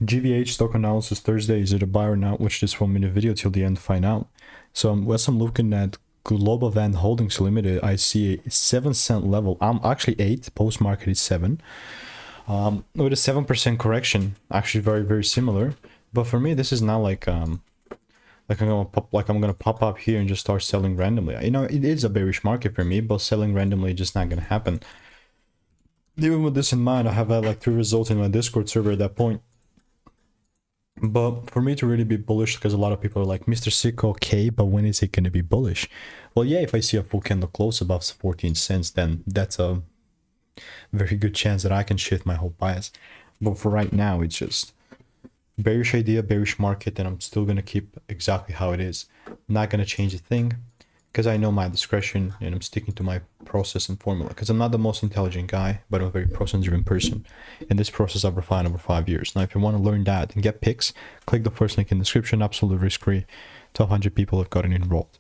GVH stock analysis Thursday. Is it a buy or not? Watch this 1 minute video till the end to find out. So as I'm looking at Globavend Holdings Limited, I see a 7 cent level. I'm actually 8. Post market is 7. With a 7% correction, actually very similar. But for me, this is not like I'm gonna pop up here and just start selling randomly. You know, it is a bearish market for me, but selling randomly is just not gonna happen. Even with this in mind, I have had like 3 results in my Discord server at that point. But for me to really be bullish, because a lot of people are like, Mr. Sick, okay, but when is it going to be bullish? Well, yeah, if I see a full candle close above 14 cents, then that's a very good chance that I can shift my whole bias. But for right now, it's just bearish idea, bearish market, and I'm still going to keep exactly how it is. I'm not going to change a thing, because I know my discretion and I'm sticking to my process and formula, because I'm not the most intelligent guy, but I'm a very process-driven person. And this process I've refined over 5 years. Now, if you want to learn that and get picks, click the first link in the description. Absolutely risk-free. 1,200 people have gotten enrolled.